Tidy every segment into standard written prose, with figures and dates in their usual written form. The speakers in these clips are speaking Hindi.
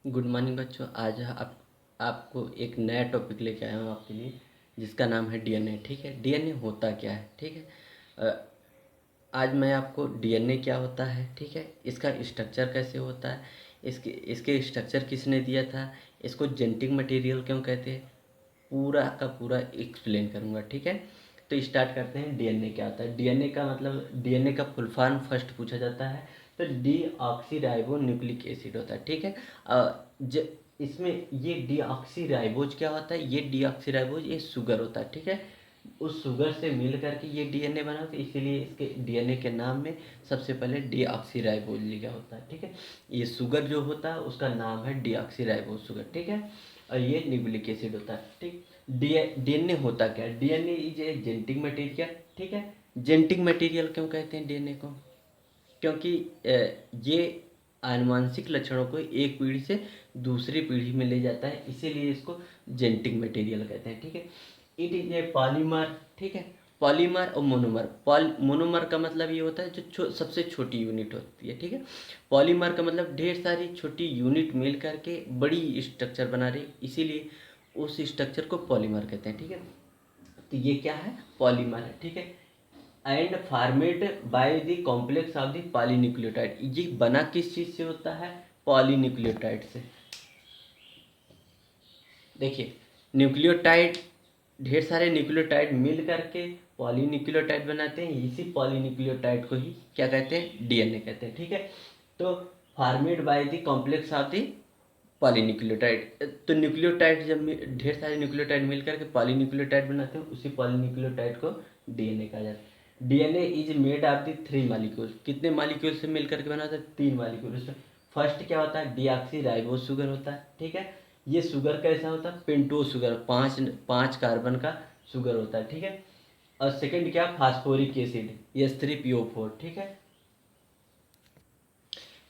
गुड मॉर्निंग बच्चों। आज आपको एक नया टॉपिक लेके आया हूँ आपके लिए, जिसका नाम है डीएनए। ठीक है, डीएनए होता क्या है? ठीक है, आज मैं आपको डीएनए क्या होता है, ठीक है, इसका स्ट्रक्चर कैसे होता है, इसके इसके स्ट्रक्चर किसने दिया था, इसको जेनेटिक मटेरियल क्यों कहते हैं, पूरा का पूरा एक्सप्लेन करूँगा। ठीक है, तो स्टार्ट करते हैं। डीएनए क्या होता है? डीएनए का मतलब, डीएनए का फुल फॉर्म फर्स्ट पूछा जाता है तो डीऑक्सी न्यूक्लिक एसिड होता है। ठीक है, इसमें ये डीऑक्सी क्या होता है? ये डीऑक्सी ये शुगर होता है। ठीक है, उस शुगर से मिल करके ये डीएनए बना, तो इसीलिए इसके डीएनए के नाम में सबसे पहले डीऑक्सी लिखा होता है। ठीक है, ये शुगर जो होता है उसका नाम है डीऑक्सी शुगर। ठीक है, और ये न्यूक्लिक एसिड होता है। ठीक, डीएनए होता क्या है? DNA is a genetic material. ठीक है, जेनेटिक मटेरियल क्यों कहते हैं डीएनए को? क्योंकि ये आनुवांशिक लक्षणों को एक पीढ़ी से दूसरी पीढ़ी में ले जाता है, इसीलिए इसको जेनेटिक मटेरियल कहते हैं। ठीक है, इट इज ए पॉलीमर। ठीक है, पॉलीमर और मोनोमर। मोनोमर का मतलब ये होता है जो सबसे छोटी यूनिट होती है। ठीक है, पॉलीमर का मतलब ढेर सारी छोटी यूनिट मिल करके बड़ी स्ट्रक्चर बना रही, इसीलिए उस स्ट्रक्चर को पॉलीमर कहते हैं। ठीक है, तो ये क्या है? पॉलीमर है। ठीक है, and formed by the complex of the polynucleotide. ये बना किस चीज से होता है? पॉलीन्यूक्लियोटाइड से। देखिए, न्यूक्लियोटाइड, ढेर सारे न्यूक्लियोटाइड मिल करके पॉलीन्यूक्लियोटाइड बनाते हैं, इसी पॉलीन्यूक्लियोटाइड को ही क्या कहते हैं? डीएनए कहते हैं। ठीक है, तो formed by the complex of the polynucleotide, तो न्यूक्लियोटाइड जब ढेर सारे न्यूक्लियोटाइड मिलकर के पॉलीन्यूक्लियोटाइड बनाते हैं, उसी पॉलीन्यूक्लियोटाइड को डीएनए कहा जाता है। DNA is made of the 3 molecule. कितने मॉलिक्यूल से मिलकर के बना होता है? 3 मॉलिक्यूल। उसमें फर्स्ट क्या होता है? डीऑक्सी शुगर होता है। ठीक है, ये शुगर कैसा होता है? पेंटोज शुगर, पाँच पाँच कार्बन का शुगर होता है। ठीक है, और सेकंड क्या? Phosphoric acid, H3PO4। ठीक है,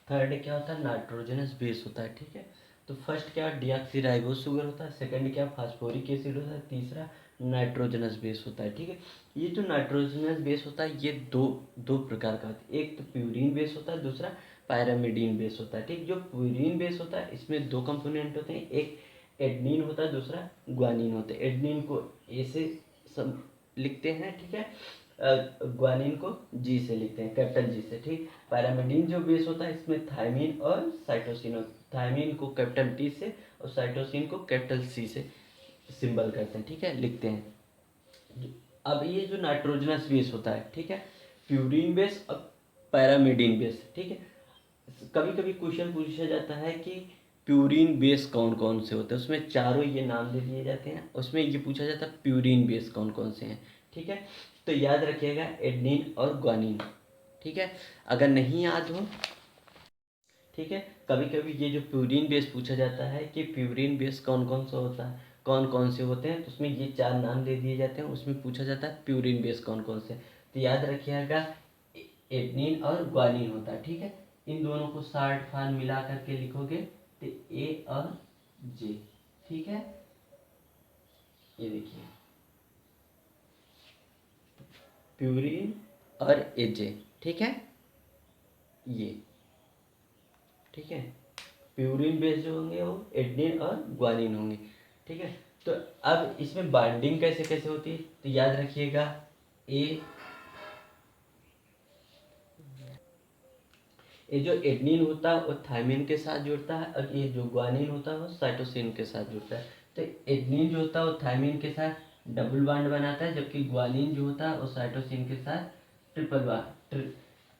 थर्ड क्या होता है? नाइट्रोजनस बेस होता है। ठीक है, तो फर्स्ट क्या? डीऑक्सी शुगर होता है, सेकंड क्या? फास्फोरिक एसिड होता है, तीसरा नाइट्रोजनस बेस होता है। ठीक है, ये जो नाइट्रोजनस बेस होता है ये दो दो प्रकार का होता है। एक तो प्यूरिन बेस होता है, दूसरा पैरामिडीन बेस होता है। ठीक, जो प्यूरिन बेस होता है इसमें दो कंपोनेंट होते हैं, एक एडनिन होता है, दूसरा ग्वानिन होता है। एडनिन को ए से सब लिखते हैं। ठीक है, ग्वानिन को जी से लिखते हैं, कैपिटल जी से। ठीक, पैरामिडीन जो बेस होता है इसमें थायमिन और साइटोसिन होता है। थायमिन को कैपिटल टी से और साइटोसिन को कैपिटल सी से सिंबल करते हैं। ठीक है, लिखते हैं। अब ये जो नाइट्रोजनस बेस होता है, ठीक है, प्यूरिन बेस और पैरामिडीन बेस। ठीक है, कभी कभी क्वेश्चन पूछा जाता है कि प्यूरिन बेस कौन कौन से होते हैं, उसमें चारों ये नाम दे दिए जाते हैं, उसमें ये पूछा जाता है प्यूरिन बेस कौन कौन से हैं। ठीक है, तो याद रखिएगा एडनिन और ग्वानिन। ठीक है, अगर नहीं याद हो, ठीक है, कभी कभी ये जो प्यूरिन बेस पूछा जाता है कि प्यूरिन बेस कौन कौन सा होता है, कौन कौन से होते हैं, तो उसमें ये 4 नाम दे दिए जाते हैं, उसमें पूछा जाता है प्यूरिन बेस कौन कौन से हैं। तो याद रखिएगा एडनिन और ग्वानिन होता है। ठीक है, इन दोनों को शॉर्ट फॉर्म मिला करके लिखोगे तो ए और जे। ठीक है, ये देखिए प्यूरिन और एजे। ठीक है, ये ठीक है, प्यूरिन बेस जो होंगे वो एडनिन और ग्वानिन होंगे। ठीक है, तो अब इसमें बाइंडिंग कैसे कैसे होती है, तो याद रखिएगा ए, ये जो एडनिन होता है वो थायमिन के साथ जुड़ता है, और ये जो ग्वानिन होता है वो साइटोसिन के साथ जुड़ता है। तो एडनिन जो होता है वो थायमिन के साथ डबल बॉन्ड बनाता है, जबकि ग्वानिन जो होता है वो साइटोसिन के साथ ट्रिपल बॉन्ड,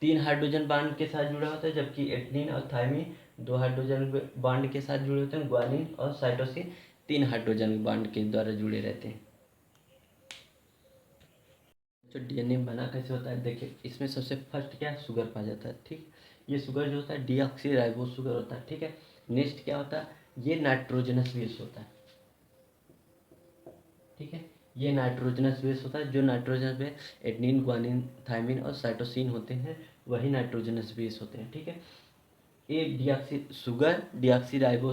3 हाइड्रोजन बॉन्ड के साथ जुड़ा होता है, जबकि एडनिन और थायमिन 2 हाइड्रोजन बॉन्ड के साथ जुड़े होते हैं। ग्वानिन और साइटोसिन 3 हाइड्रोजन बॉन्ड के द्वारा जुड़े रहते हैं। जो डीएनए बना कैसे होता है, देखिए इसमें सबसे फर्स्ट क्या है? शुगर पाया जाता है। ठीक, ये शुगर जो होता है डीऑक्सी शुगर होता है। ठीक है, नेक्स्ट क्या होता है? ये नाइट्रोजनस बेस होता है। ठीक है, ये नाइट्रोजनस बेस होता है। जो nitrogenous base adenine guanine thymine और साइटोसिन होते हैं, वही नाइट्रोजनस बेस होते हैं। ठीक है, ये डीऑक्सी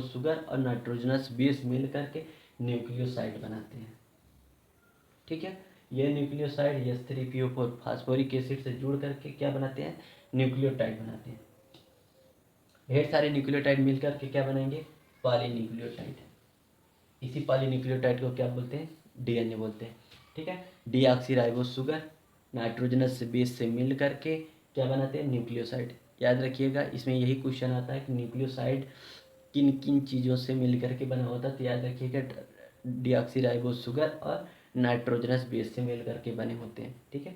शुगर और नाइट्रोजनस बेस मिल करके न्यूक्लियोसाइड बनाते हैं। ठीक है, ये न्यूक्लियोसाइड H3PO4 फास्फोरिक एसिड से जुड़ करके क्या बनाते हैं? न्यूक्लियोटाइड बनाते हैं। ढेर सारे न्यूक्लियोटाइड मिलकर के क्या बनाएंगे? पॉलीन्यूक्लियोटाइड। इसी पॉलीन्यूक्लियोटाइड को क्या बोलते हैं? डीएनए बोलते हैं। ठीक है, डीऑक्सीराइबोस शुगर नाइट्रोजनस बेस से मिल करके क्या बनाते हैं? न्यूक्लियोसाइड। याद रखिएगा, इसमें यही क्वेश्चन आता है कि न्यूक्लियोसाइड किन किन चीज़ों से मिल करके बना होता है। तो याद रखिएगा, डीऑक्सीराइबोस शुगर और नाइट्रोजनस बेस से मिल करके बने होते हैं। ठीक है,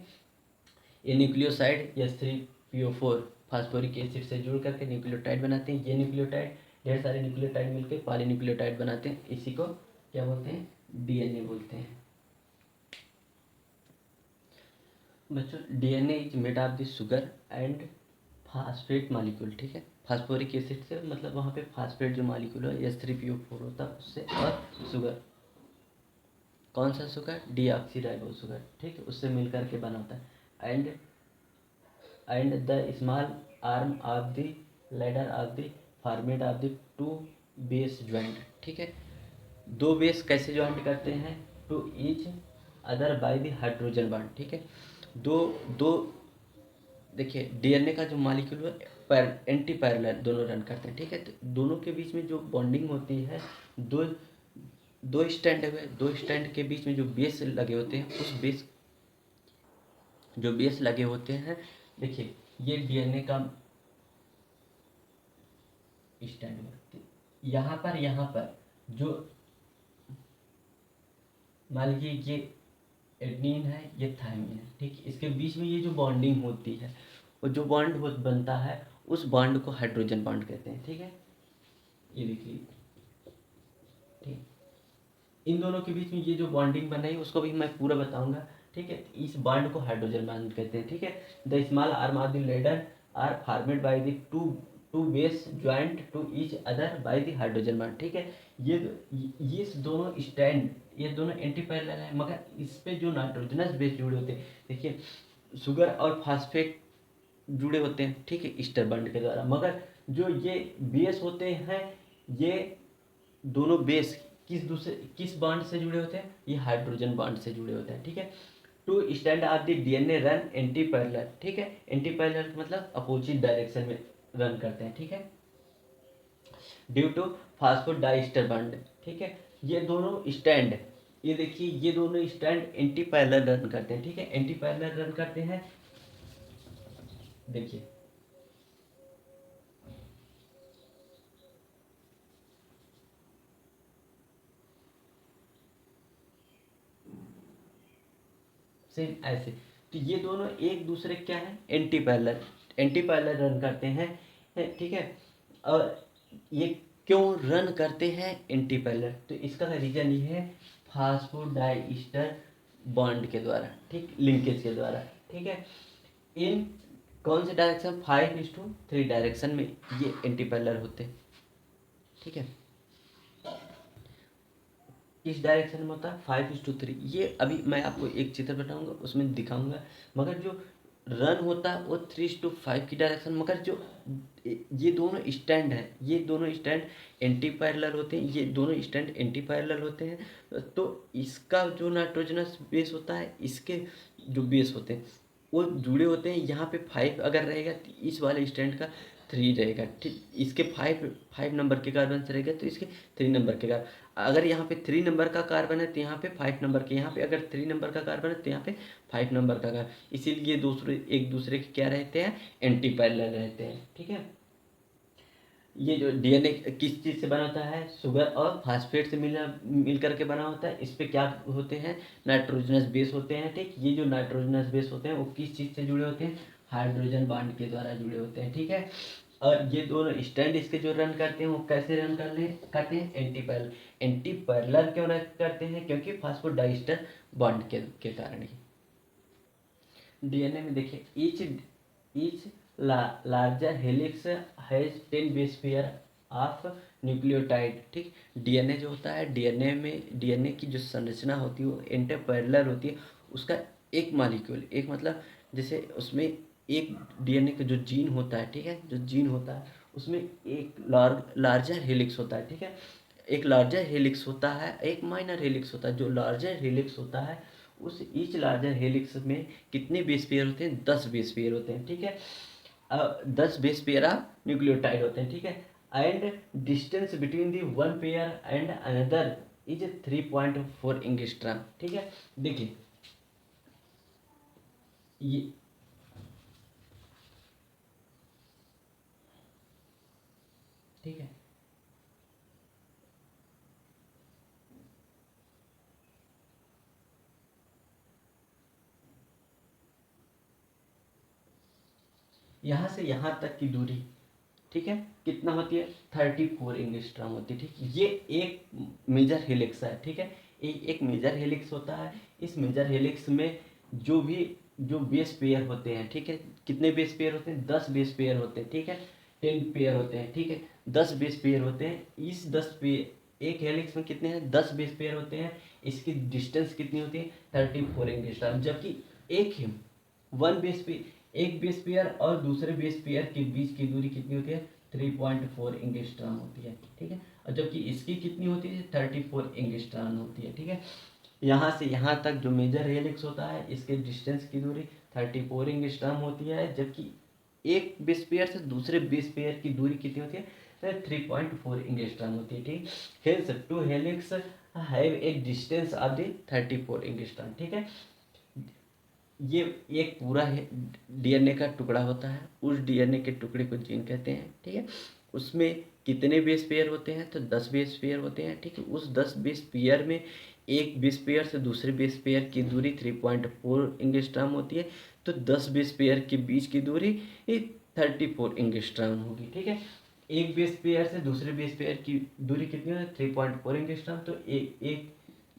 ये न्यूक्लियोसाइड H3PO4 फास्फोरिक एसिड से जुड़ करके न्यूक्लियोटाइड बनाते हैं। ये न्यूक्लियोटाइड, ढेर सारे न्यूक्लियोटाइड मिलकर पॉलीन्यूक्लियोटाइड बनाते हैं। इसी को क्या बोलते हैं? डीएनए बोलते हैं। बच्चों, DNA is made of the sugar and phosphate molecule. ठीक है, फास्फोरिक एसिड से मतलब वहाँ पे फास्फेट जो मॉलिक्यूल है H3PO4 होता है उससे, और शुगर, कौन सा शुगर? Deoxyribose sugar. ठीक है, उससे मिल करके बना होता है। And the small arm of the ladder of the format of the two base joint. ठीक है, दो बेस कैसे ज्वाइंट करते हैं? To each other by the hydrogen bond. ठीक है, दो दो देखिए, डीएनए का जो मॉलिक्यूल है एंटी पैरेलल दोनों रन करते हैं। ठीक है, तो दोनों के बीच में जो बॉन्डिंग होती है, दो दो स्टैंड है, दो स्टैंड के बीच में जो बेस लगे होते हैं, उस बेस जो बेस लगे होते हैं, देखिए ये डीएनए का स्टैंड, यहाँ पर जो मान लीजिए ये एडनिन है, ये थायमिन है। ठीक है, इसके बीच में ये जो बॉन्डिंग होती है, वो जो बॉन्ड बनता है, उस बॉन्ड को हाइड्रोजन बॉन्ड कहते हैं। ठीक है, ये देखिए, ठीक, इन दोनों के बीच में ये जो बॉन्डिंग बनाई उसको भी मैं पूरा बताऊंगा। ठीक है, इस बॉन्ड को हाइड्रोजन बॉन्ड कहते हैं। ठीक है, the small arm of the ladder are formed by the two two base joint to each other by the hydrogen bond. ठीक है, ये दोनों स्टैंड, ये दोनों एंटी पैरेलल है, मगर इस पे जो नाइट्रोजनस बेस जुड़े होते हैं, देखिए शुगर और फास्फेट जुड़े होते हैं। ठीक है, ईस्टर बॉन्ड के द्वारा, मगर जो ये बेस होते हैं, ये दोनों बेस किस बॉन्ड से जुड़े होते हैं? ये हाइड्रोजन बॉन्ड से जुड़े होते हैं। ठीक है, two strand of the DNA run anti parallel. ठीक है, एंटी पैरेलल मतलब अपोजिट डायरेक्शन में रन करते हैं। ठीक है, ड्यू टू फास्फोडाइस्टर बॉन्ड। ठीक है, ये दोनों स्टैंड, ये देखिए ये दोनों स्टैंड एंटी पैरेलल रन करते हैं। ठीक है, एंटी पैरेलल रन करते हैं। देखिए सेम ऐसे, तो ये दोनों एक दूसरे क्या है? एंटी पैरेलल रन करते हैं। ठीक है, और ये क्यों रन करते हैं एंटी पैरेलल? तो इसका रीजन ये है, फास्फोडाइस्टर बॉन्ड के द्वारा, ठीक, लिंकेज के द्वारा। ठीक है, इन कौन से डायरेक्शन? 5:3 डायरेक्शन में ये एंटी पैरेलल होते हैं। ठीक है, इस डायरेक्शन में होता है 5:3। ये अभी मैं आपको एक चित्र बनाऊंगा, उसमें दिखाऊंगा, मगर जो रन होता है वो 3:5 की डायरेक्शन। मगर जो ये दोनों स्टैंड हैं, ये दोनों स्टैंड एंटी पैरेलल होते हैं, ये दोनों स्टैंड एंटी पैरेलल होते हैं। तो इसका जो नाइट्रोजनस बेस होता है, इसके जो बेस होते हैं वो जुड़े होते हैं। यहाँ पे 5 अगर रहेगा तो इस वाले स्टैंड का 3 रहेगा। ठीक, इसके 5 नंबर के कार्बन से रहेगा तो इसके 3 नंबर के कार्बन। अगर यहाँ पे 3 नंबर का कार्बन है तो यहाँ पे 5 नंबर के, यहाँ पे अगर 3 नंबर का कार्बन है तो यहाँ पे 5 नंबर का कार्बन। इसीलिए दूसरे एक दूसरे के क्या रहते हैं? एंटी पैरेलल रहते हैं। ठीक है, ये जो डीएनए किस चीज़ से बना होता है? शुगर और फास्फेट से मिल करके बना होता है। इस पे क्या होते हैं? नाइट्रोजनस बेस होते हैं। ठीक, ये जो नाइट्रोजनस बेस होते हैं वो किस चीज़ से जुड़े होते हैं? हाइड्रोजन बॉन्ड के द्वारा जुड़े होते हैं। ठीक है, और ये दोनों स्टैंड इसके जो रन करते हैं वो कैसे रन करते हैं? Anti parallel. एंटी पैरेलल क्यों रन करते हैं? क्योंकि फास्फोडाइस्टर बॉन्ड के कारण ही। डीएनए में देखिए, each larger helix has 10 base pair of nucleotide. ठीक, डीएनए जो होता है, डीएनए की जो संरचना होती है वो एंटी पैरेलल होती है। उसका एक मॉलिक्यूल, एक मतलब जैसे उसमें एक डीएनए का जो जीन होता है, ठीक है, जो जीन होता है उसमें एक लार्जर हेलिक्स होता है। ठीक है, एक लार्जर हेलिक्स होता है, एक माइनर हेलिक्स होता है। जो लार्जर हेलिक्स होता है, उस ईच लार्जर हेलिक्स में कितने बेस पेयर होते हैं? 10 बेस पेयर होते हैं। ठीक है, 10 बेस पेयर ऑफ न्यूक्लियोटाइड होते हैं। ठीक है, and distance between the one pair and another is 3.4 angstrom. ठीक है, देखिए ये ठीक है, यहाँ से यहाँ तक की दूरी, ठीक है, कितना होती है 34 एंगस्ट्रॉम होती है। ठीक, ये एक मेजर हेलिक्स है। ठीक है, एक मेजर हेलिक्स होता है। इस मेजर हेलिक्स में जो बेस पेयर होते हैं, ठीक है, कितने बेस पेयर होते हैं 10 बेस पेयर होते हैं। ठीक है, 10 पेयर होते हैं। ठीक है, 10 बेस पेयर होते हैं। इस 10 पे एक हेलिक्स में कितने हैं 10 बेस पेयर होते हैं। इसकी डिस्टेंस कितनी होती है 34 एंगस्ट्रॉम। जबकि एक ही वन बेस पे एक बेस पेयर और दूसरे बेस पेयर के बीच की दूरी कितनी होती है 3.4 एंगस्ट्रॉम होती है। ठीक है, और जबकि इसकी कितनी होती है 34 एंगस्ट्रॉम होती है। ठीक है, यहाँ से यहाँ तक जो मेजर हेलिक्स होता है इसके डिस्टेंस की दूरी 34 एंगस्ट्रॉम होती है। जबकि एक बेस पेयर से दूसरे बेस पेयर की दूरी कितनी होती है 3.4 एंगस्ट्रॉम होती है। ठीक, helix to helix have a distance of the 34 angstrom. ठीक है, ये एक पूरा है डीएनए का टुकड़ा होता है। उस डीएनए के टुकड़े को जीन कहते हैं। ठीक है, उसमें कितने बेस पेयर होते हैं तो 10 बेस पेयर होते हैं। ठीक है, उस 10 बेस पेयर में एक बेस पेयर से दूसरे बेस पेयर की दूरी 3.4 एंगस्ट्रॉम होती है। तो 10 बेस पेयर के बीच की दूरी 34 एंगस्ट्रॉम होगी। ठीक है, एक बेस पेयर से दूसरे बेस पेयर की दूरी कितनी है 3.4 एंगस्ट्रॉम। तो एक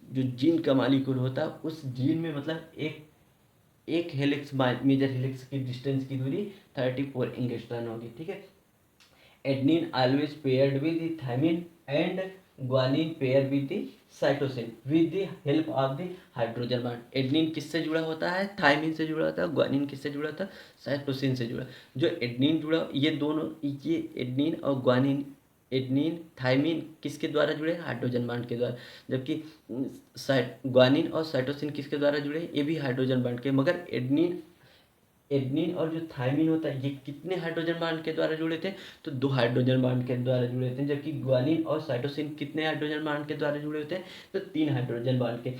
जो जीन का मालिक्यूल होता है उस जीन में मतलब एक हेलिक्स मेजर हेलिक्स की डिस्टेंस की दूरी 34 एंगस्ट्रॉम होगी। ठीक है, adenine always paired with the thymine and guanine pair with the cytosine with the help of the hydrogen bond. Adenine किससे जुड़ा होता है थायमिन से जुड़ा होता है। ग्वानिन किससे जुड़ा होता है साइटोसिन से जुड़ा। जो एडनिन जुड़ा ये दोनों ये एडनिन और ग्वानिन एडनिन थायमिन किसके द्वारा जुड़े हाइड्रोजन बॉन्ड के द्वारा। जबकि ग्वानिन और साइटोसिन किसके द्वारा जुड़े ये भी हाइड्रोजन बॉन्ड के। मगर एडनिन एडनिन और जो थायमिन होता है ये कितने हाइड्रोजन बॉन्ड के द्वारा जुड़े थे तो 2 हाइड्रोजन बॉन्ड के द्वारा जुड़े थे। जबकि ग्वानिन और साइटोसिन कितने हाइड्रोजन बॉन्ड के द्वारा जुड़े होते हैं तो 3 हाइड्रोजन बॉन्ड के।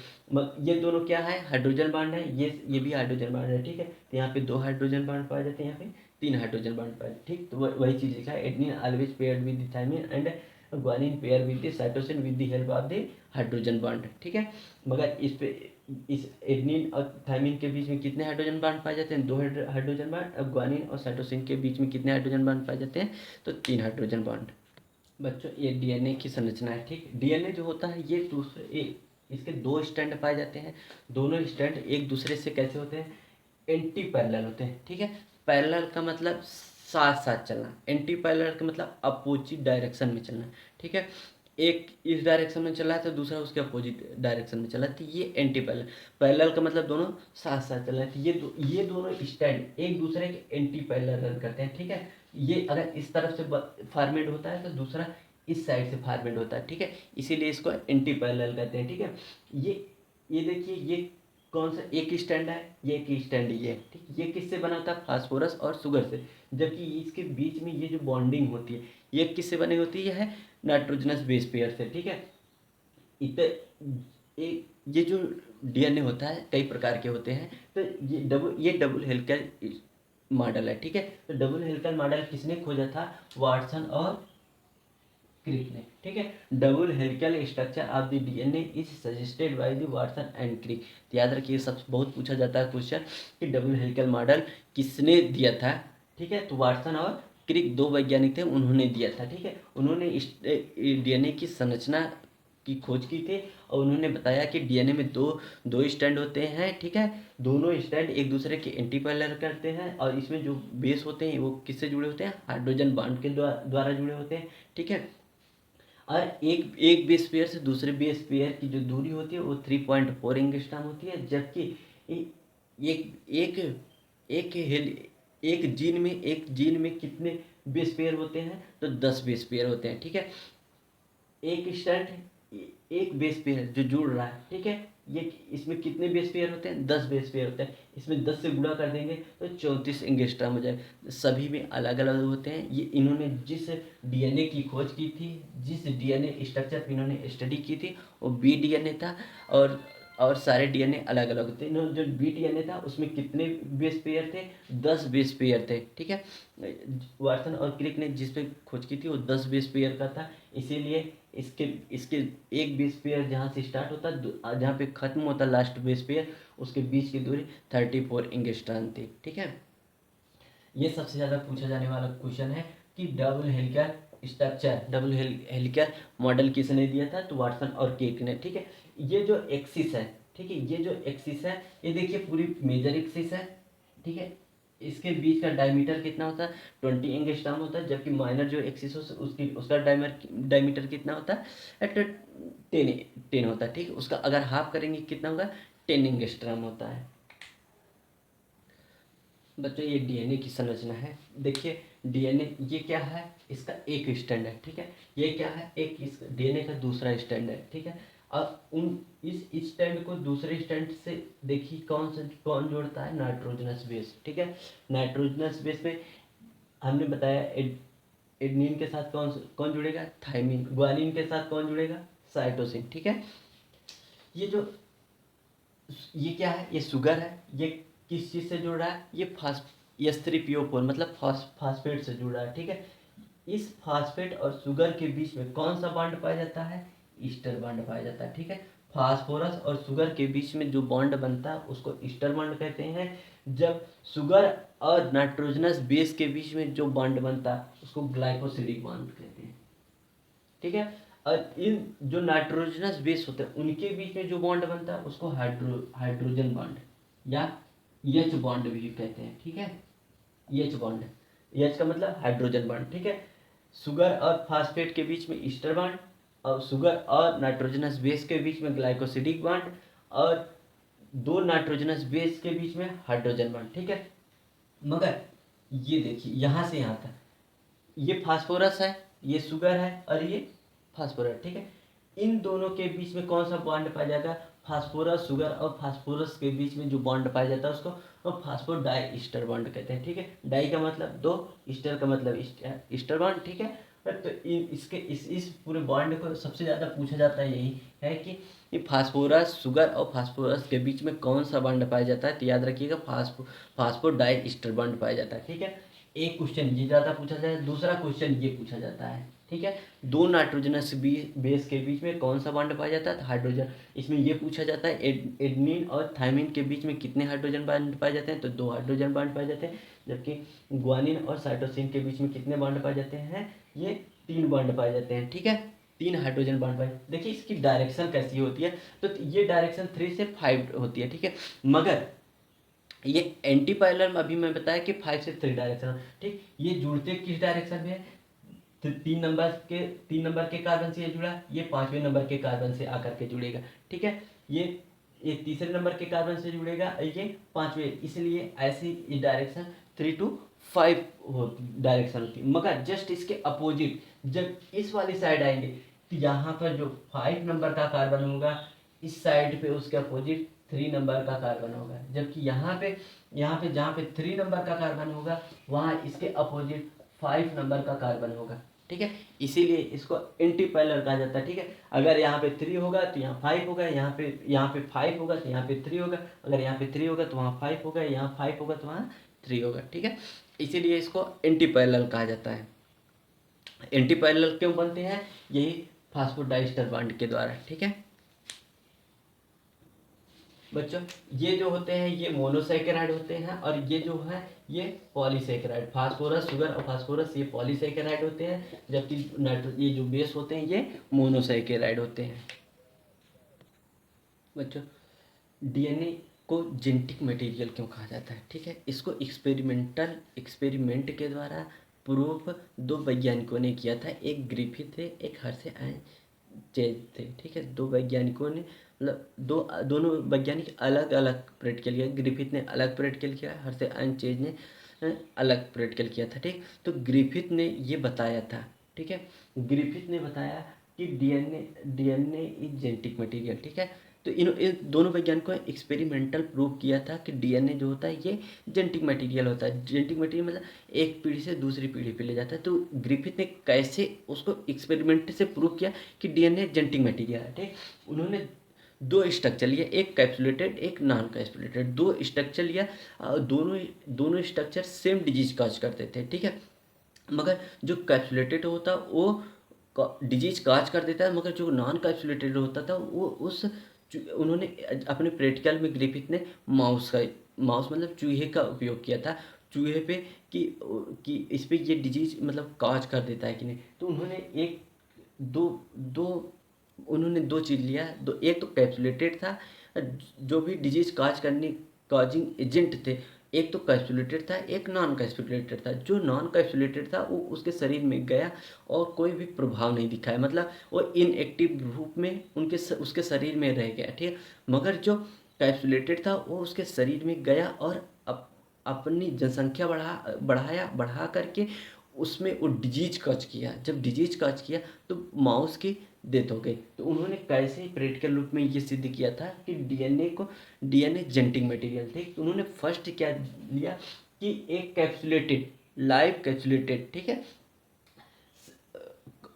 ये दोनों क्या है हाइड्रोजन बॉन्ड है। ये भी हाइड्रोजन बॉन्ड है। ठीक है, तो यहाँ पे 2 हाइड्रोजन बॉन्ड पाए जाते हैं, यहाँ पे 3 हाइड्रोजन बॉन्ड पाए। ठीक, तो वही चीज़ लिखा है adenine always paired with thymine and guanine pair with cytosine with the help of the hydrogen bond. ठीक है, मगर इस एडनिन और थायमिन के बीच में कितने हाइड्रोजन बॉन्ड पाए जाते हैं 2 हाइड्रोजन बॉन्ड। अब ग्वानिन और साइटोसिन के बीच में कितने हाइड्रोजन बॉन्ड पाए जाते हैं तो 3 हाइड्रोजन बॉन्ड। बच्चों ये डीएनए की संरचना है। ठीक, डीएनए जो होता है ये इसके 2 स्टैंड पाए जाते हैं। दोनों स्टैंड एक दूसरे से कैसे होते हैं एंटी पैरेलल होते हैं। ठीक है, पैरेलल का मतलब साथ साथ चलना, एंटी पैरेलल का मतलब अपोजिट डायरेक्शन में चलना। ठीक है, एक इस डायरेक्शन में चला है तो दूसरा उसके अपोजिट डायरेक्शन में चला है तो ये एंटी पैरेलल। पैरेलल का मतलब दोनों साथ साथ चल रहे हैं तो ये दोनों स्टैंड एक दूसरे के एंटी पैरेलल रन करते हैं। ठीक है, ये अगर इस तरफ से फॉर्मेट होता है तो दूसरा इस साइड से फॉर्मेट होता है। ठीक है, इसीलिए इसको एंटी पैरेलल कहते हैं। ठीक है, ये देखिए ये कौन सा एक स्टैंड है ये एक स्टैंड ये है। ठीक, ये किससे बना होता है फास्फोरस और शुगर से। जबकि इसके बीच में ये जो बॉन्डिंग होती है ये किससे बनी होती है नाइट्रोजनस बेस पेयर से। ठीक है, ये जो डीएनए होता है कई प्रकार के होते हैं। तो ये डबल हेलिकल मॉडल है। ठीक है, तो डबल हेलिकल मॉडल किसने खोजा था वाटसन और क्रिक ने। ठीक है, double helical structure of the DNA is suggested by the Watson and Crick. तो याद रखिए सब बहुत पूछा जाता है क्वेश्चन कि डबल हेलिकल मॉडल किसने दिया था। ठीक है, तो वाटसन और क्रिक 2 वैज्ञानिक थे उन्होंने दिया था। ठीक है, उन्होंने इस डीएनए की संरचना की खोज की थी और उन्होंने बताया कि डीएनए में दो स्टैंड होते हैं। ठीक है, दोनों स्टैंड एक दूसरे के एंटी पैरेलल करते हैं और इसमें जो बेस होते हैं वो किससे जुड़े होते हैं हाइड्रोजन बॉन्ड के द्वारा जुड़े होते हैं। ठीक है, और एक बेस पेयर से दूसरे बेस पेयर की जो दूरी होती है वो 3.4 एंगस्ट्रॉम होती है। जबकि एक एक एक हेल एक जीन में कितने बेस पेयर होते हैं तो 10 बेस पेयर होते हैं। ठीक है, एक स्टैंड एक बेस पेयर जो जुड़ रहा है, ठीक है, ये इसमें कितने बेस पेयर होते हैं? 10 बेस पेयर होते हैं। इसमें 10 से गुणा कर देंगे तो 34 एंगस्ट्रॉम हो जाएगा। सभी में अलग अलग होते हैं। ये इन्होंने जिस डीएनए की खोज की थी, जिस डीएनए स्ट्रक्चर पर इन्होंने स्टडी की थी, वो बी डीएनए था। और सारे डीएनए अलग अलग होते हैं। इन्होंने जो बी डीएनए था उसमें कितने बेस पेयर थे? 10 बेस पेयर थे, ठीक है। वाटसन और क्रिक ने जिस पे खोज की थी वो 10 बेस पेयर का था। इसीलिए इसके इसके एक बेस पेयर जहाँ से स्टार्ट होता है, जहाँ पे खत्म होता लास्ट बेस पेयर, उसके बीच की दूरी 34 एंगस्ट्रॉम थी, ठीक है। ये सबसे ज़्यादा पूछा जाने वाला क्वेश्चन है कि double helical structure, double helical model किसने दिया था? तो वाटसन और क्रिक ने, ठीक है। ये जो एक्सिस है, ठीक है, ये जो एक्सिस है, ये देखिए पूरी मेजर एक्सिस है, ठीक है। इसके बीच का डायमीटर कितना होता है? 20 एंगस्ट्रॉम होता है। जबकि माइनर जो एक्सिस उसका डायमीटर कितना होता है? 10 होता है, ठीक है। उसका अगर हाफ करेंगे कितना होगा? 10 एंगस्ट्रॉम होता है। बच्चों ये डीएनए की संरचना है। देखिए डीएनए ये क्या है? इसका एक स्टैंड है, ठीक है। ये क्या है? एक इस डीएनए का दूसरा स्टैंड है, ठीक है। अब इस स्टैंड को दूसरे स्टैंड से देखिए कौन जोड़ता है? नाइट्रोजनस बेस, ठीक है। नाइट्रोजनस बेस में हमने बताया एडनिन के साथ कौन कौन जुड़ेगा? थायमिन। ग्वानिन के साथ कौन जुड़ेगा? साइटोसिन, ठीक है। ये क्या है? ये शुगर है। ये किस चीज़ से जुड़ रहा है? ये H3PO4 मतलब फास्फेट से जुड़ रहा है, ठीक है। इस फास्फेट और शुगर के बीच में कौन सा बॉन्ड पाया जाता है? ईस्टर बॉन्ड पाया जाता है, ठीक है। फास्फोरस और शुगर के बीच में जो बॉन्ड बनता है उसको ईस्टर बॉन्ड कहते हैं। जब शुगर और नाइट्रोजनस बेस के बीच में जो बॉन्ड बनता है उसको ग्लाइकोसिडिक बॉन्ड कहते हैं, ठीक है। और इन जो नाइट्रोजनस बेस होते हैं उनके बीच में जो बॉन्ड बनता है उसको हाइड्रोजन बॉन्ड या एच बॉन्ड भी कहते हैं, ठीक है। एच बॉन्ड, एच का मतलब हाइड्रोजन बॉन्ड, ठीक है। शुगर और फास्फेट के बीच में ईस्टर बॉन्ड, और शुगर और नाइट्रोजनस बेस के बीच में ग्लाइकोसिडिक बॉन्ड, और दो नाइट्रोजनस बेस के बीच में हाइड्रोजन बॉन्ड, ठीक है। मगर ये देखिए यहाँ से यहाँ तक ये फास्फोरस है, ये शुगर है और ये फास्फोरस, ठीक है। इन दोनों के बीच में कौन सा बॉन्ड पाया जाएगा? फास्फोरस, शुगर और फास्फोरस के बीच में जो बॉन्ड पाया जाता है उसको फास्फो डाई ईस्टर बॉन्ड कहते हैं, ठीक है। डाई का मतलब दो, ईस्टर का मतलब ईस्टर बॉन्ड, ठीक है। तो इस पूरे बॉन्ड को सबसे ज़्यादा पूछा जाता है यही है कि ये फास्फोरस, शुगर और फास्फोरस के बीच में कौन सा बॉन्ड पाया जाता है? तो याद रखिएगा फास्फो डाई ईस्टर बॉन्ड पाया जाता है, ठीक है। एक क्वेश्चन ये ज़्यादा पूछा जाए, दूसरा क्वेश्चन ये पूछा जाता है, ठीक है। दो नाइट्रोजनस बेस के बीच में कौन सा बॉन्ड पाया जाता है? तो हाइड्रोजन। इसमें ये पूछा जाता है एडनिन और थायमिन के बीच में कितने हाइड्रोजन बॉन्ड पाए जाते हैं? तो 2 हाइड्रोजन बॉन्ड पाए जाते हैं। जबकि ग्वानिन और साइटोसिन के बीच में कितने बॉन्ड पाए जाते हैं? ये 3 बॉन्ड पाए जाते हैं, ठीक है। 3 हाइड्रोजन बॉन्ड पाए। देखिए इसकी डायरेक्शन कैसी होती है? तो ये डायरेक्शन 3 से 5 होती है, ठीक है। मगर ये एंटी पैरेलल में अभी मैं बताया कि 5 से 3 डायरेक्शन, ठीक। ये जुड़ते किस डायरेक्शन में है? तो 3 नंबर के कार्बन से ये जुड़ा, ये 5वें नंबर के कार्बन से आकर के जुड़ेगा, ठीक है। ये तीसरे नंबर के कार्बन से जुड़ेगा, ये 5वें, इसलिए ऐसी ये डायरेक्शन 3 to 5 डायरेक्शन होती है। मगर जस्ट इसके अपोजिट जब इस वाली साइड आएंगे तो यहाँ पर जो 5 नंबर का कार्बन होगा इस साइड पे उसके अपोजिट 3 नंबर का कार्बन होगा। जबकि यहाँ पे जहाँ पे 3 नंबर का कार्बन होगा वहाँ इसके अपोजिट 5 नंबर का कार्बन होगा, ठीक है। इसीलिए इसको एंटी पैरेलल कहा जाता है, ठीक है। अगर यहाँ पे 3 होगा तो यहाँ 5 होगा, यहाँ पे 5 होगा तो यहाँ पे 3 होगा, अगर यहाँ पे 3 होगा तो वहाँ 5 होगा, यहाँ 5 होगा तो वहाँ 3 होगा, ठीक है। इसीलिए इसको एंटी पैरेलल कहा जाता है। एंटी पैरेलल क्यों बनते हैं? यही फास्फोडाइस्टर बॉन्ड के द्वारा, ठीक है। बच्चों ये जो होते हैं ये मोनोसैकेराइड होते हैं, और ये जो है ये पॉलीसैकेराइड। फास्फोरस, शुगर और फास्फोरस ये पॉलीसैकेराइड होते हैं, जबकि ये जो बेस होते हैं ये मोनोसैकेराइड होते हैं। बच्चों डीएनए को जेनेटिक मटेरियल क्यों कहा जाता है? ठीक है, इसको एक्सपेरिमेंट के द्वारा प्रूफ 2 वैज्ञानिकों ने किया था। एक ग्रिफिथ थे, एक हर्षे चेज थे, ठीक है। 2 वैज्ञानिकों ने मतलब दोनों वैज्ञानिक अलग अलग प्रैक्टिकल किया। ग्रिफिथ ने अलग प्रैक्टिकल किया, हर्षे चेज ने अलग प्रैक्टिकल किया था, ठीक। तो ग्रिफिथ ने ये बताया था, ठीक है, ग्रिफिथ ने बताया कि डीएनए इज जेनेटिक मटेरियल, ठीक है। तो इन दोनों वैज्ञानिकों ने एक्सपेरिमेंटल प्रूव किया था कि डीएनए जो होता है ये जेनेटिक मटेरियल होता है। जेनेटिक मटेरियल मतलब एक पीढ़ी से दूसरी पीढ़ी पे ले जाता है। तो ग्रिफिथ ने कैसे उसको एक्सपेरिमेंट से प्रूव किया कि डीएनए जेनेटिक मटेरियल है, ठीक। उन्होंने दो स्ट्रक्चर लिया, एक कैप्सुलेटेड एक नॉन कैप्सुलेटेड, दो स्ट्रक्चर लिया। दोनों दोनों स्ट्रक्चर सेम डिजीज काज करते थे, ठीक है। मगर जो कैप्सुलेटेड होता वो डिजीज काज कर देता है, मगर जो नॉन कैप्सुलेटेड होता था वो उस उन्होंने अपने प्रैक्टिकल में ग्रिफिथ ने माउस मतलब चूहे का उपयोग किया था, चूहे पे कि इस पे ये डिजीज मतलब काज कर देता है कि नहीं। तो उन्होंने एक दो दो उन्होंने दो चीज़ लिया, दो, एक तो कैप्सुलेटेड था जो भी डिजीज काजिंग एजेंट थे, एक तो कैप्सुलेटेड था एक नॉन कैप्सुलेटेड था। जो नॉन कैप्सुलेटेड था वो उसके शरीर में गया और कोई भी प्रभाव नहीं दिखाया, मतलब वो इनएक्टिव रूप में उसके शरीर में रह गया, ठीक है। मगर जो कैप्सुलेटेड था वो उसके शरीर में गया और अपनी जनसंख्या बढ़ा करके उसमें वो डिजीज कच किया। जब डिजीज कच किया तो माउस की डेथ हो गई। तो उन्होंने कैसे प्रैक्टिकल रूप में ये सिद्ध किया था कि डीएनए जेनेटिक मटेरियल थे। तो उन्होंने फर्स्ट क्या लिया कि एक कैप्सुलेटेड लाइव कैप्सुलेटेड, ठीक है,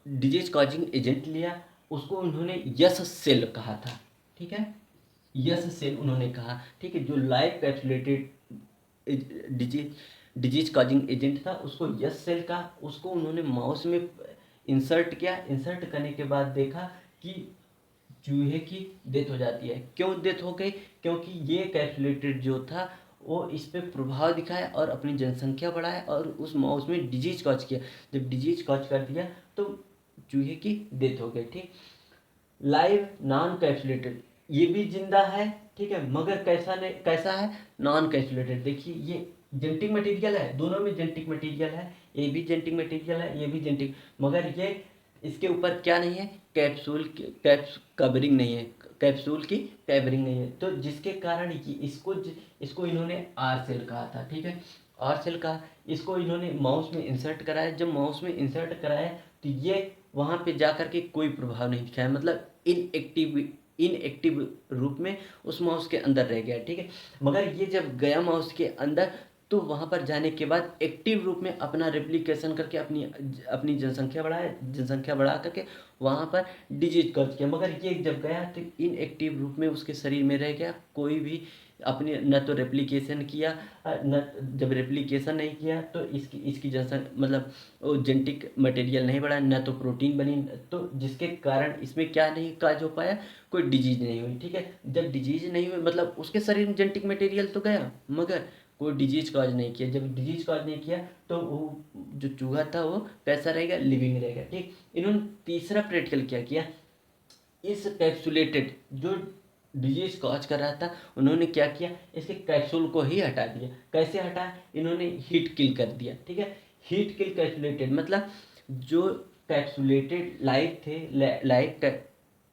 डिजीज कॉजिंग एजेंट लिया, उसको उन्होंने यस सेल कहा था, ठीक है। यस सेल उन्होंने कहा, ठीक है। जो live capsulated disease disease causing agent था उसको यस सेल का, उसको उन्होंने माउस में इंसर्ट किया। इंसर्ट करने के बाद देखा कि चूहे की डेथ हो जाती है। क्यों डेथ हो गई? क्योंकि ये कैप्सुलेटेड जो था वो इस पे प्रभाव दिखाया और अपनी जनसंख्या बढ़ाया और उस माउस में डिजीज कॉज किया। जब डिजीज कॉज कर दिया तो चूहे की डेथ हो गई, ठीक। लाइव नॉन कैप्सुलेटेड ये भी जिंदा है, ठीक है, मगर कैसा है, नॉन कैप्सुलेटेड। देखिए ये जेनेटिक मटेरियल है, दोनों में जेनेटिक मटेरियल है, ये भी जेनेटिक मटेरियल है, ये भी जेनेटिक, मगर ये इसके ऊपर क्या नहीं है, कैप्स कवरिंग नहीं है, कैप्सूल की कवरिंग नहीं है। तो जिसके कारण इसको इन्होंने आर सेल कहा था, ठीक है। आर सेल का इसको इन्होंने माउस में इंसर्ट कराया। जब माउस में इंसर्ट कराया तो ये वहाँ पे जा कर के कोई प्रभाव नहीं दिखाया, मतलब इनएक्टिव रूप में उस माउस के अंदर रह गया, ठीक है। मगर ये जब गया माउस के अंदर तो वहाँ पर जाने के बाद एक्टिव रूप में अपना रेप्लिकेशन करके अपनी जनसंख्या बढ़ा करके वहाँ पर डिजीज कॉज किया। मगर ये जब गया तो इनएक्टिव रूप में उसके शरीर में रह गया, कोई भी अपनी न तो रेप्लिकेशन किया, न जब रेप्लिकेशन नहीं किया तो इसकी मतलब वो जेनेटिक मटेरियल नहीं बढ़ा, न तो प्रोटीन बनी, तो जिसके कारण इसमें क्या नहीं काज हो पाया, कोई डिजीज नहीं हुई, ठीक है। जब डिजीज नहीं हुई मतलब उसके शरीर में जेनेटिक मटेरियल तो गया मगर कोई डिजीज कॉज नहीं किया। जब डिजीज कॉज नहीं किया तो वो जो चूहा था वो कैसा रहेगा, लिविंग रहेगा, ठीक। इन्होंने तीसरा प्रैक्टिकल क्या किया, इस कैप्सुलेटेड जो डिजीज कॉज कर रहा था उन्होंने क्या किया, इसके कैप्सूल को ही हटा दिया। कैसे हटा, इन्होंने हीट किल कर दिया, ठीक है। हीट किल कैप्सुलेटेड मतलब जो capsulated live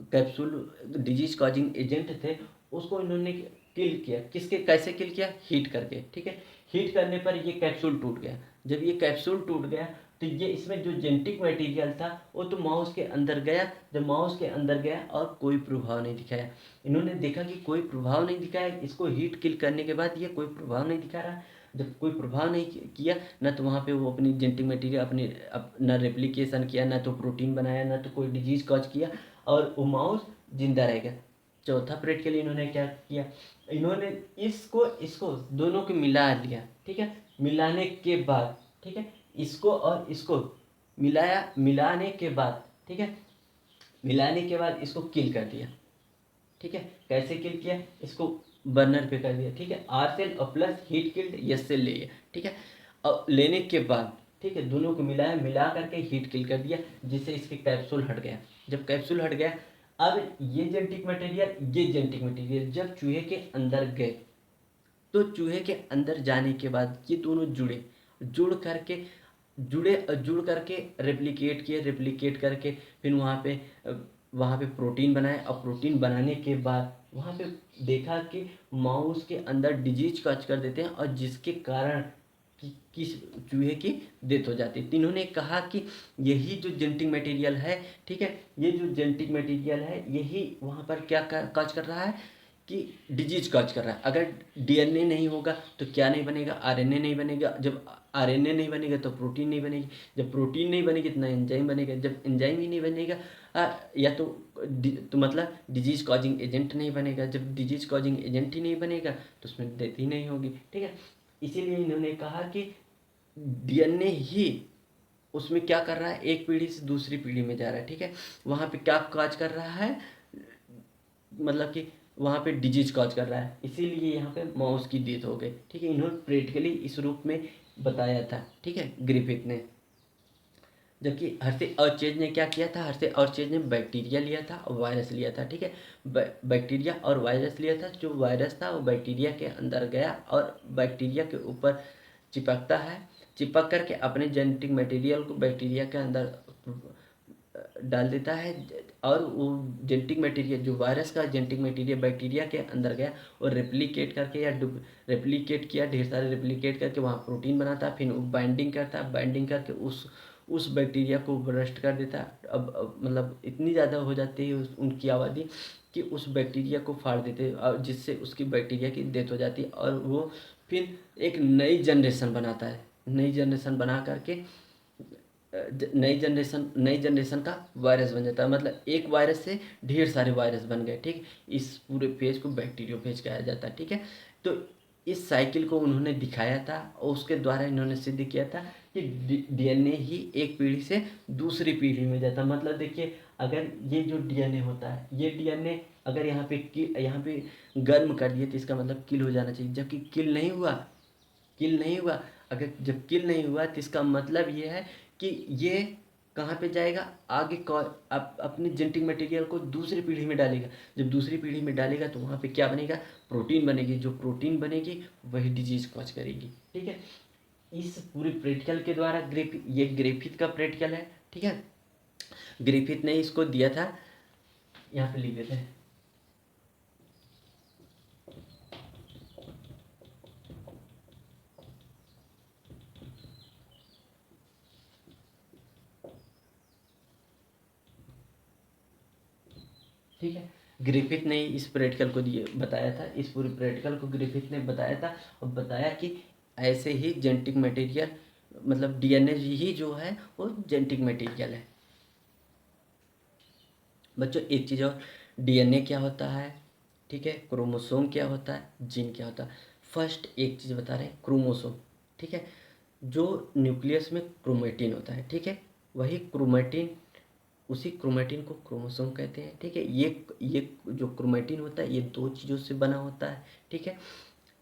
capsule disease causing agent थे उसको इन्होंने किल किया। कैसे किल किया, हीट करके, ठीक है। हीट करने पर ये कैप्सूल टूट गया। जब ये कैप्सूल टूट गया तो ये इसमें जो जेनेटिक मटेरियल था वो तो माउस के अंदर गया। जब माउस के अंदर गया और कोई प्रभाव नहीं दिखाया। इन्होंने देखा कि कोई प्रभाव नहीं दिखाया, इसको हीट किल करने के बाद ये कोई प्रभाव नहीं दिखा रहा। जब कोई प्रभाव नहीं किया न तो वहाँ पे वो अपनी जेनेटिक मटेरियल न रेप्लिकेशन किया, न तो प्रोटीन बनाया, न तो कोई डिजीज कॉज किया और वो माउस जिंदा रह गया। चौथा पीरियड के लिए इन्होंने क्या किया, इन्होंने इसको इसको दोनों को मिला लिया, ठीक है। मिलाने के बाद, ठीक है, इसको और इसको मिलाने के बाद, ठीक है, मिलाने के बाद इसको किल कर दिया, ठीक है। कैसे किल किया, इसको बर्नर पे कर दिया, ठीक है। आर सेल और plus heat killed S cell ले लिया, ठीक है। और लेने के बाद, ठीक है, दोनों को मिला करके हीट किल कर दिया जिससे इसके कैप्सूल हट गया। जब कैप्सूल हट गया अब ये जेनेटिक मटेरियल जब चूहे के अंदर गए तो चूहे के अंदर जाने के बाद ये दोनों जुड़ करके रेप्लिकेट करके फिर वहाँ पे प्रोटीन बनाए और प्रोटीन बनाने के बाद वहाँ पे देखा कि माउस के अंदर डिजीज कच कर देते हैं और जिसके कारण कि किस चूहे की डेथ हो जाती है। तो इन्होंने कहा कि यही जो जेनेटिक मटेरियल है, ठीक है, ये जो जेनेटिक मटेरियल है यही वहाँ पर क्या काज कर रहा है कि डिजीज काज कर रहा है। अगर डीएनए नहीं होगा तो क्या नहीं बनेगा, आरएनए नहीं बनेगा। जब आरएनए नहीं बनेगा तो प्रोटीन नहीं बनेगी। जब प्रोटीन नहीं बनेगी तो ना एंजाइम बनेगा। जब एंजाइम ही नहीं बनेगा या तो मतलब डिजीज कॉजिंग एजेंट नहीं बनेगा। जब डिजीज कॉजिंग एजेंट ही नहीं बनेगा तो उसमें डेथ ही नहीं होगी, ठीक है। इसीलिए इन्होंने कहा कि डीएनए ही उसमें क्या कर रहा है, एक पीढ़ी से दूसरी पीढ़ी में जा रहा है, ठीक है। वहाँ पे क्या काज कर रहा है, मतलब कि वहाँ पे डिजीज कॉज कर रहा है। इसीलिए यहाँ पे माउस की डेथ हो गई, ठीक है। इन्होंने प्रैक्टिकली इस रूप में बताया था, ठीक है, ग्रिफिथ ने। जबकि हर्षे अर्चेज ने क्या किया था, हर्षे अर्चेज ने बैक्टीरिया लिया था और वायरस लिया था, ठीक है। बैक्टीरिया और वायरस लिया था। जो वायरस था वो बैक्टीरिया के अंदर गया और बैक्टीरिया के ऊपर चिपकता है। चिपक करके अपने जेनेटिक मटेरियल को बैक्टीरिया के अंदर डाल देता है और वो जेनेटिक मटेरियल, जो वायरस का जेनेटिक मटेरियल बैक्टीरिया के अंदर गया और रेप्लिकेट करके या रेप्लिकेट किया, ढेर सारे रेप्लिकेट करके वहाँ प्रोटीन बनाता है। फिर वो बाइंडिंग करता है, बाइंडिंग करके उस बैक्टीरिया को ब्रस्ट कर देता है। अब मतलब इतनी ज़्यादा हो जाती है उनकी आबादी कि उस बैक्टीरिया को फाड़ देते हैं और जिससे उसकी बैक्टीरिया की डेथ हो जाती है। और वो फिर एक नई जनरेशन बनाता है। नई जनरेशन बना करके नई जनरेशन का वायरस बन जाता है। मतलब एक वायरस से ढेर सारे वायरस बन गए, ठीक। इस पूरे फेज को बैक्टीरियोफेज कहा जाता है, ठीक है। तो इस साइकिल को उन्होंने दिखाया था और उसके द्वारा इन्होंने सिद्ध किया था कि डीएनए ही एक पीढ़ी से दूसरी पीढ़ी में जाता है। मतलब देखिए, अगर ये जो डीएनए होता है, ये डीएनए अगर यहाँ पे गर्म कर दिए तो इसका मतलब किल हो जाना चाहिए। जबकि किल नहीं हुआ। अगर जब किल नहीं हुआ तो इसका मतलब ये है कि ये कहाँ पे जाएगा, आगे अपने जेनेटिक मटेरियल को दूसरी पीढ़ी में डालेगा। जब दूसरी पीढ़ी में डालेगा तो वहाँ पे क्या बनेगा, प्रोटीन बनेगी। जो प्रोटीन बनेगी वही डिजीज कॉज करेगी, ठीक है। इस पूरे प्रैक्टिकल के द्वारा ये ग्रिफिथ का प्रैक्टिकल है, ठीक है। ग्रिफिथ ने इसको दिया था, यहाँ पे लिख देते हैं। ठीक है, ग्रिफिथ ने इस प्रैक्टिकल को दिए बताया था। इस पूरे प्रैक्टिकल को ग्रिफिथ ने बताया था और बताया कि ऐसे ही जेनेटिक मटेरियल, मतलब डीएनए ही जो है वो जेनेटिक मटेरियल है। बच्चों एक चीज़ और, डीएनए क्या होता है, ठीक है, क्रोमोसोम क्या होता है, जीन क्या होता है। फर्स्ट एक चीज़ बता रहे हैं, क्रोमोसोम, ठीक है। जो न्यूक्लियस में क्रोमेटिन होता है, ठीक है, वही क्रोमेटिन, उसी क्रोमेटिन को क्रोमोसोम कहते हैं, ठीक है। ये जो क्रोमेटिन होता है ये दो चीज़ों से बना होता है, ठीक है।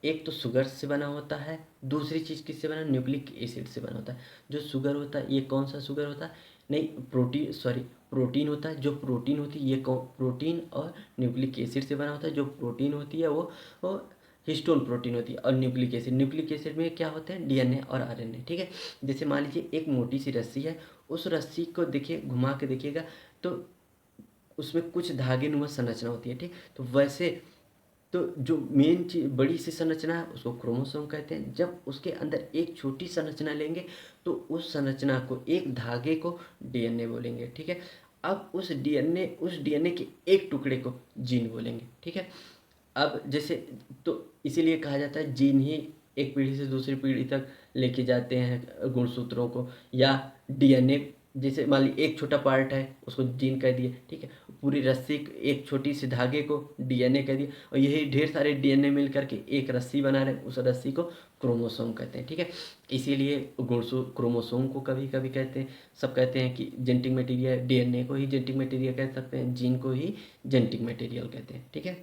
एक तो शुगर से बना होता है, दूसरी चीज़ किससे बना, न्यूक्लिक एसिड से बना होता है। जो शुगर होता है ये कौन सा शुगर होता है, नहीं प्रोटीन होता है। जो प्रोटीन होती है ये प्रोटीन और न्यूक्लिक एसिड से बना होता है। जो प्रोटीन होती है वो हिस्टोन प्रोटीन होती है। और न्यूक्लिक एसिड में क्या होते हैं, डीएनए और आरएनए, ठीक है। जैसे मान लीजिए एक मोटी सी रस्सी है, उस रस्सी को देखिए, घुमा के देखिएगा तो उसमें कुछ धागे नुमा संरचना होती है, ठीक। तो वैसे तो जो मेन चीज बड़ी सी संरचना है उसको क्रोमोसोम कहते हैं। जब उसके अंदर एक छोटी संरचना लेंगे तो उस संरचना को, एक धागे को डीएनए बोलेंगे, ठीक है। अब उस डीएनए के एक टुकड़े को जीन बोलेंगे, ठीक है। अब जैसे, तो इसीलिए कहा जाता है जीन ही एक पीढ़ी से दूसरी पीढ़ी तक लेके जाते हैं गुणसूत्रों को। या डीएनए, जैसे मान ली एक छोटा पार्ट है उसको जीन कह दिए, ठीक है। पूरी रस्सी, एक छोटी सी धागे को डीएनए कह दिए और यही ढेर सारे डीएनए मिल करके एक रस्सी बना रहे, उस रस्सी को क्रोमोसोम कहते हैं, ठीक है। इसीलिए क्रोमोसोम को कभी कभी कहते हैं, सब कहते हैं कि जेनेटिक मटेरियल, डीएनए को ही जेनेटिक मटेरियल कह सकते हैं, जीन को ही जेनेटिक मटेरियल कहते हैं, ठीक है।